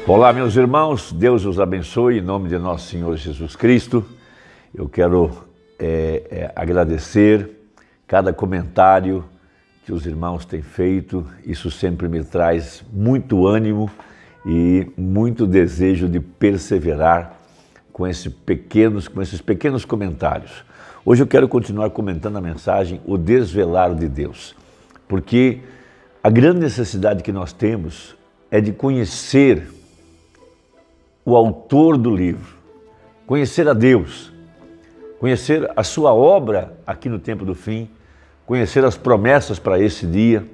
Olá, meus irmãos, Deus os abençoe em nome de nosso Senhor Jesus Cristo. Eu quero agradecer cada comentário que os irmãos têm feito. Isso sempre me traz muito ânimo e muito desejo de perseverar com esses pequenos comentários. Hoje eu quero continuar comentando a mensagem O Desvelar de Deus, porque a grande necessidade que nós temos é de conhecer o autor do livro, conhecer a Deus, conhecer a sua obra aqui no tempo do fim, conhecer as promessas para esse dia,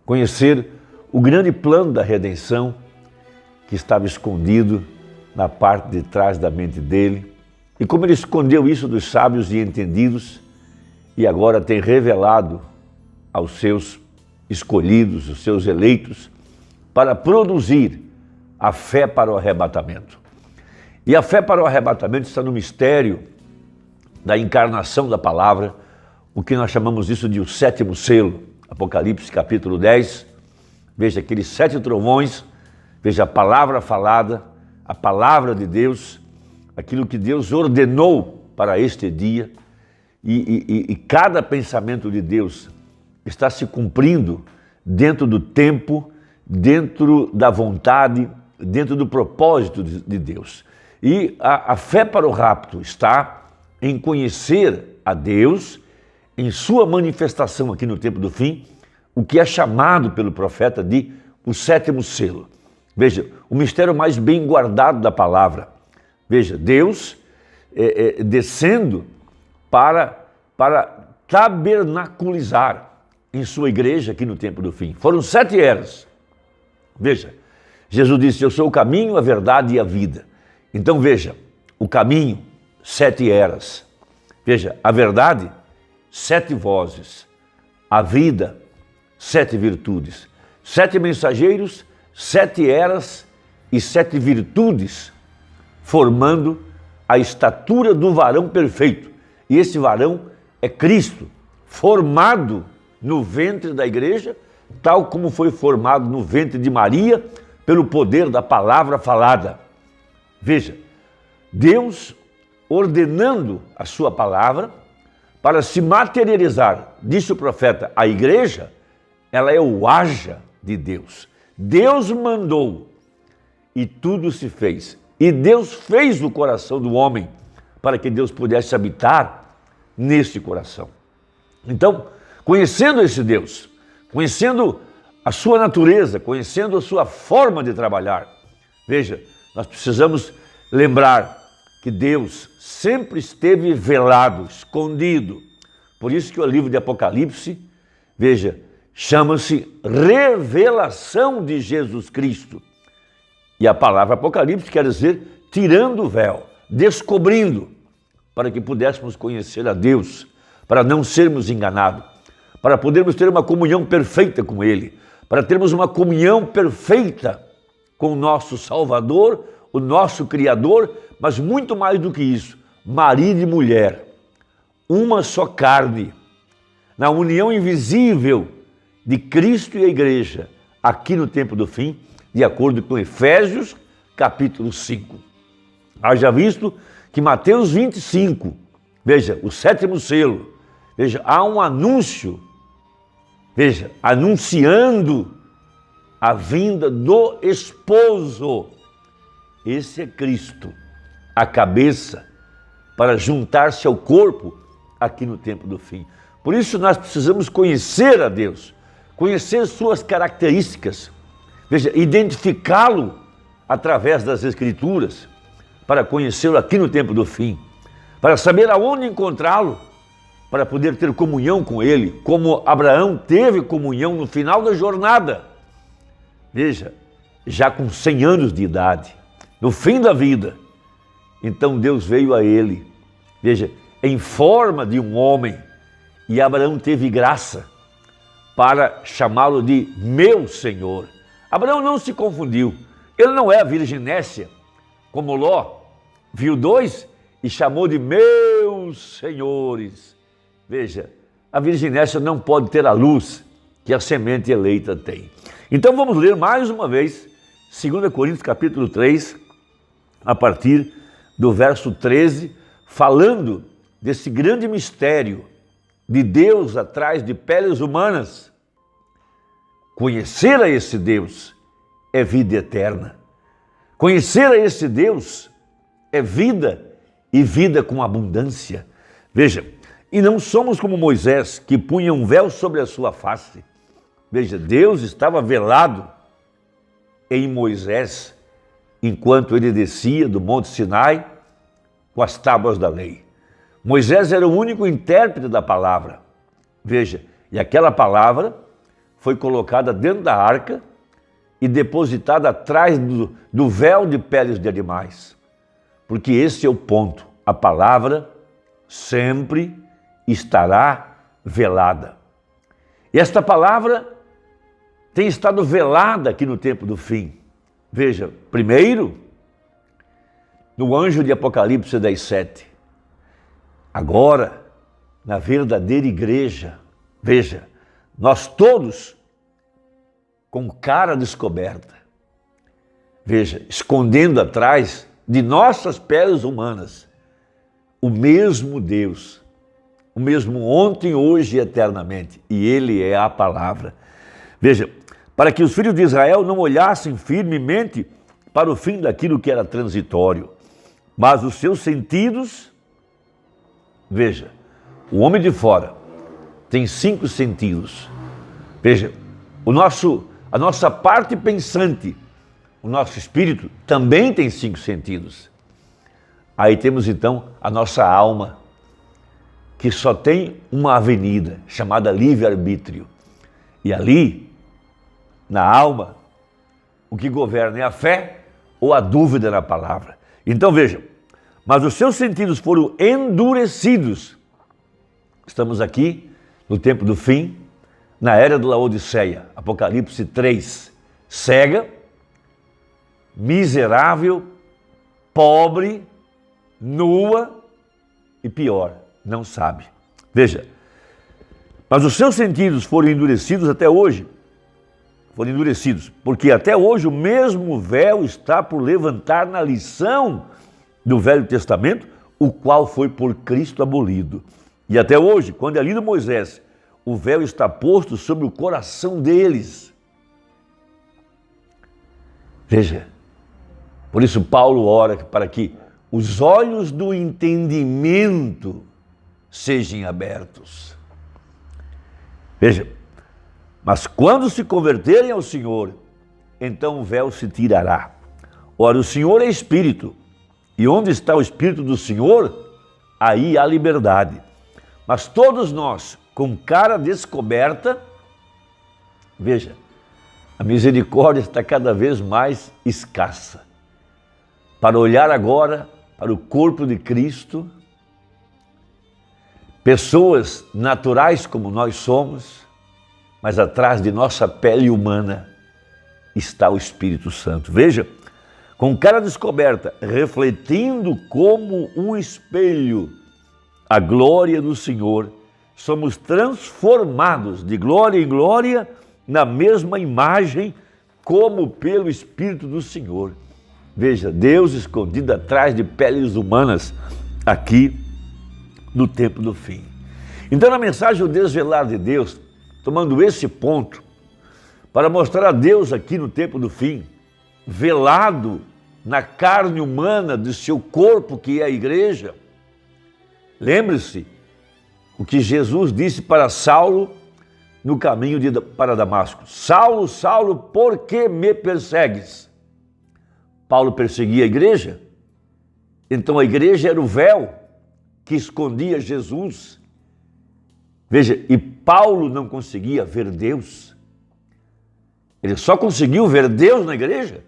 conhecer o grande plano da redenção que estava escondido na parte de trás da mente dele e como ele escondeu isso dos sábios e entendidos e agora tem revelado aos seus escolhidos, os seus eleitos, para produzir a fé para o arrebatamento. E a fé para o arrebatamento está no mistério da encarnação da palavra, o que nós chamamos isso de o sétimo selo, Apocalipse capítulo 10, veja aqueles 7 trovões, veja a palavra falada, a palavra de Deus, aquilo que Deus ordenou para este dia, e cada pensamento de Deus está se cumprindo dentro do tempo, dentro da vontade, dentro do propósito de Deus. E a fé para o rapto está em conhecer a Deus, em sua manifestação aqui no tempo do fim, o que é chamado pelo profeta de o sétimo selo. Veja, o mistério mais bem guardado da palavra. Veja, Deus descendo para tabernaculizar em sua igreja aqui no tempo do fim. Foram 7 eras. Veja, Jesus disse, eu sou o caminho, a verdade e a vida. Então veja, o caminho, 7 eras. Veja, a verdade, 7 vozes. A vida, 7 virtudes. 7 mensageiros, 7 eras e 7 virtudes, formando a estatura do varão perfeito. E esse varão é Cristo, formado no ventre da igreja, tal como foi formado no ventre de Maria, pelo poder da palavra falada. Veja, Deus ordenando a sua palavra para se materializar, disse o profeta, a igreja, ela é o haja de Deus. Deus mandou e tudo se fez. E Deus fez o coração do homem para que Deus pudesse habitar nesse coração. Então, conhecendo esse Deus, conhecendo a sua natureza, conhecendo a sua forma de trabalhar, veja, nós precisamos lembrar que Deus sempre esteve velado, escondido. Por isso que o livro de Apocalipse, veja, chama-se Revelação de Jesus Cristo. E a palavra Apocalipse quer dizer tirando o véu, descobrindo, para que pudéssemos conhecer a Deus, para não sermos enganados, para podermos ter uma comunhão perfeita com Ele, para termos uma comunhão perfeita com o nosso Salvador, o nosso Criador, mas muito mais do que isso, marido e mulher, uma só carne, na união invisível de Cristo e a igreja, aqui no tempo do fim, de acordo com Efésios, capítulo 5. Haja visto que Mateus 25, veja, o sétimo selo, veja, há um anúncio, veja, anunciando a vinda do esposo. Esse é Cristo, a cabeça, para juntar-se ao corpo aqui no tempo do fim. Por isso nós precisamos conhecer a Deus, conhecer suas características, veja, identificá-lo através das Escrituras, para conhecê-lo aqui no tempo do fim, para saber aonde encontrá-lo, para poder ter comunhão com Ele, como Abraão teve comunhão no final da jornada. Veja, já com 100 anos de idade, no fim da vida, então Deus veio a ele, veja, em forma de um homem, e Abraão teve graça para chamá-lo de meu Senhor. Abraão não se confundiu, ele não é a virginécia, como Ló, viu 2 e chamou de meus senhores. Veja, a virginécia não pode ter a luz que a semente eleita tem. Então vamos ler mais uma vez 2 Coríntios capítulo 3, a partir do verso 13, falando desse grande mistério de Deus atrás de peles humanas. Conhecer a esse Deus é vida eterna. Conhecer a esse Deus é vida e vida com abundância. Veja, e não somos como Moisés, que punha um véu sobre a sua face. Veja, Deus estava velado em Moisés, enquanto ele descia do Monte Sinai com as tábuas da lei. Moisés era o único intérprete da palavra. Veja, e aquela palavra foi colocada dentro da arca e depositada atrás do véu de peles de animais. Porque esse é o ponto. A palavra sempre estará velada. E esta palavra tem estado velada aqui no tempo do fim. Veja, primeiro, no anjo de Apocalipse 10:7. Agora, na verdadeira igreja, veja, nós todos com cara descoberta. Veja, escondendo atrás de nossas peles humanas o mesmo Deus, o mesmo ontem, hoje e eternamente. E Ele é a palavra. Veja, para que os filhos de Israel não olhassem firmemente para o fim daquilo que era transitório, mas os seus sentidos, veja, o homem de fora tem 5 sentidos. Veja, a nossa parte pensante, o nosso espírito também tem 5 sentidos. Aí temos então a nossa alma, que só tem uma avenida, chamada livre-arbítrio. E ali, na alma, o que governa é a fé ou a dúvida na palavra. Então veja, mas os seus sentidos foram endurecidos. Estamos aqui no tempo do fim, na era de Laodiceia, Apocalipse 3, cega, miserável, pobre, nua e pior, não sabe. Veja, mas os seus sentidos foram endurecidos até hoje. Foram endurecidos, porque até hoje o mesmo véu está por levantar na lição do Velho Testamento, o qual foi por Cristo abolido. E até hoje, quando é lido Moisés, o véu está posto sobre o coração deles. Veja, por isso Paulo ora para que os olhos do entendimento sejam abertos. Veja, mas quando se converterem ao Senhor, então o véu se tirará. Ora, o Senhor é Espírito, e onde está o Espírito do Senhor, aí há liberdade. Mas todos nós, com cara descoberta, veja, a misericórdia está cada vez mais escassa. Para olhar agora para o corpo de Cristo, pessoas naturais como nós somos, mas atrás de nossa pele humana está o Espírito Santo. Veja, com cara descoberta, refletindo como um espelho a glória do Senhor, somos transformados de glória em glória na mesma imagem como pelo Espírito do Senhor. Veja, Deus escondido atrás de peles humanas aqui no tempo do fim. Então, na mensagem O Desvelar de Deus, tomando esse ponto, para mostrar a Deus aqui no tempo do fim, velado na carne humana do seu corpo, que é a igreja. Lembre-se o que Jesus disse para Saulo no caminho para Damasco. Saulo, Saulo, por que me persegues? Paulo perseguia a igreja, então a igreja era o véu que escondia Jesus. Veja, e Paulo não conseguia ver Deus. Ele só conseguiu ver Deus na igreja.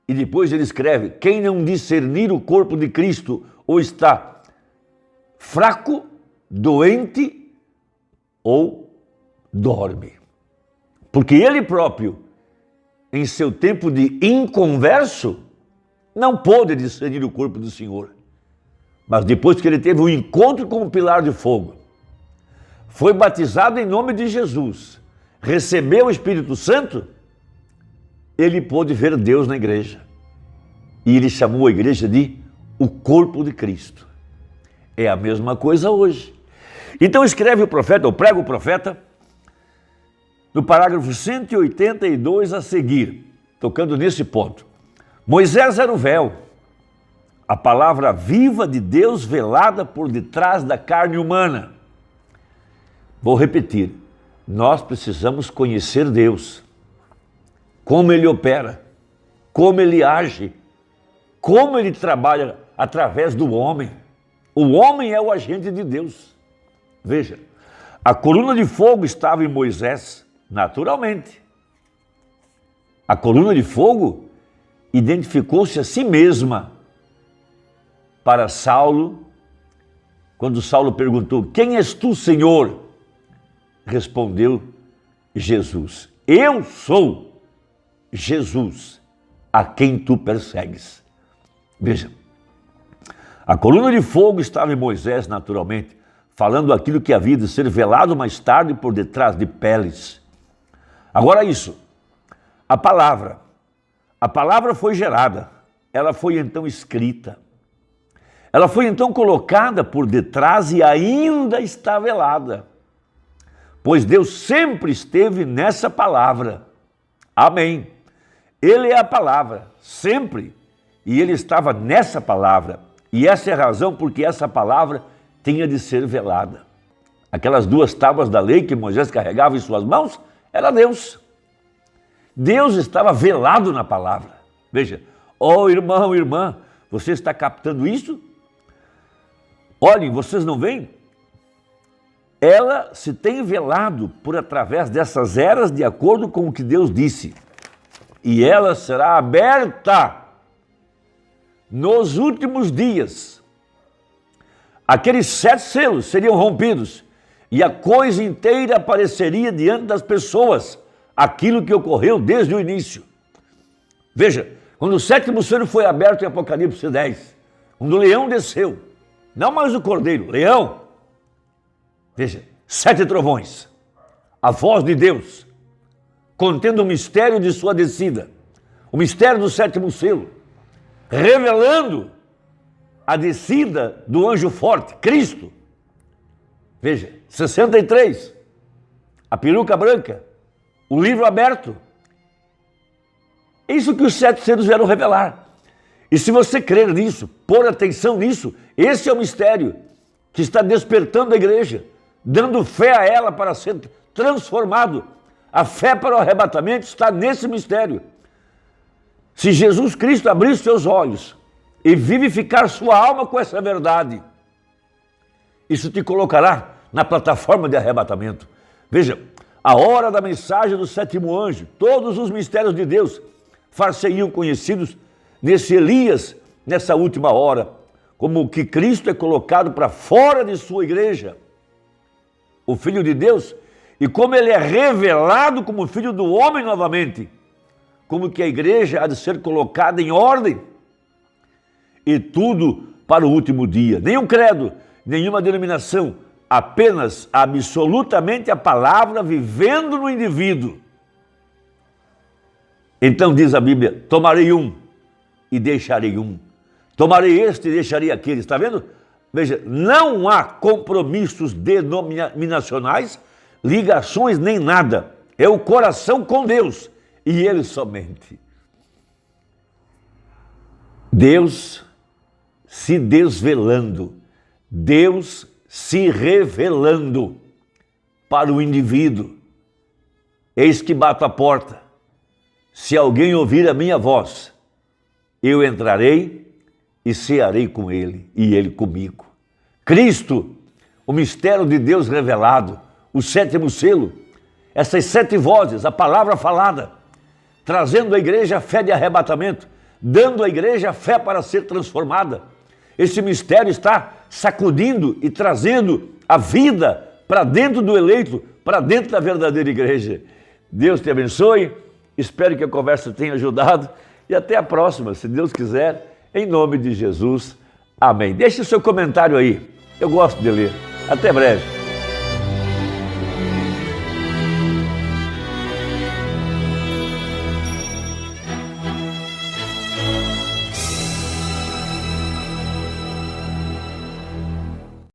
E depois ele escreve, quem não discernir o corpo de Cristo ou está fraco, doente ou dorme. Porque ele próprio, em seu tempo de inconverso, não pôde discernir o corpo do Senhor. Mas depois que ele teve um encontro com o pilar de fogo, foi batizado em nome de Jesus, recebeu o Espírito Santo, ele pôde ver Deus na igreja. E ele chamou a igreja de o corpo de Cristo. É a mesma coisa hoje. Então escreve o profeta, ou prega o profeta, no parágrafo 182 a seguir, tocando nesse ponto. Moisés era o véu, a palavra viva de Deus velada por detrás da carne humana. Vou repetir, nós precisamos conhecer Deus, como Ele opera, como Ele age, como Ele trabalha através do homem. O homem é o agente de Deus. Veja, a coluna de fogo estava em Moisés, naturalmente. A coluna de fogo identificou-se a si mesma para Saulo, quando Saulo perguntou: quem és tu, Senhor? Respondeu Jesus: eu sou Jesus, a quem tu persegues. Veja, a coluna de fogo estava em Moisés, naturalmente, falando aquilo que havia de ser velado mais tarde por detrás de peles. Agora isso, a palavra foi gerada, ela foi então escrita, ela foi então colocada por detrás e ainda está velada, pois Deus sempre esteve nessa palavra. Amém. Ele é a palavra, sempre, e Ele estava nessa palavra, e essa é a razão porque essa palavra tinha de ser velada. Aquelas 2 tábuas da lei que Moisés carregava em suas mãos, era Deus. Deus estava velado na palavra. Veja, irmão, irmã, você está captando isso? Olhem, vocês não veem? Ela se tem velado por através dessas eras de acordo com o que Deus disse. E ela será aberta nos últimos dias. Aqueles 7 selos seriam rompidos e a coisa inteira apareceria diante das pessoas, aquilo que ocorreu desde o início. Veja, quando o 7º selo foi aberto em Apocalipse 10, quando o leão desceu, não mais o cordeiro, leão. Veja, 7 trovões, a voz de Deus, contendo o mistério de sua descida, o mistério do 7º selo, revelando a descida do anjo forte, Cristo. Veja, 63, a peruca branca, o livro aberto. É isso que os 7 selos vieram revelar. E se você crer nisso, pôr atenção nisso, esse é o mistério que está despertando a igreja, dando fé a ela para ser transformado. A fé para o arrebatamento está nesse mistério. Se Jesus Cristo abrir seus olhos e vivificar sua alma com essa verdade, isso te colocará na plataforma de arrebatamento. Veja, a hora da mensagem do 7º anjo, todos os mistérios de Deus far-se-iam conhecidos nesse Elias, nessa última hora, como que Cristo é colocado para fora de sua igreja, o Filho de Deus, e como ele é revelado como Filho do homem novamente, como que a igreja há de ser colocada em ordem, e tudo para o último dia. Nenhum credo, nenhuma denominação, apenas absolutamente a palavra vivendo no indivíduo. Então diz a Bíblia: tomarei um e deixarei um. Tomarei este e deixarei aquele. Está vendo? Veja, não há compromissos denominacionais, ligações nem nada. É o coração com Deus e Ele somente. Deus se desvelando, Deus se revelando para o indivíduo. Eis que bato a porta. Se alguém ouvir a minha voz, eu entrarei e cearei com ele e ele comigo. Cristo, o mistério de Deus revelado, o 7º selo, essas 7 vozes, a palavra falada, trazendo à igreja a fé de arrebatamento, dando à igreja a fé para ser transformada. Esse mistério está sacudindo e trazendo a vida para dentro do eleito, para dentro da verdadeira igreja. Deus te abençoe, espero que a conversa tenha ajudado e até a próxima, se Deus quiser, em nome de Jesus. Amém. Deixe o seu comentário aí, eu gosto de ler. Até breve.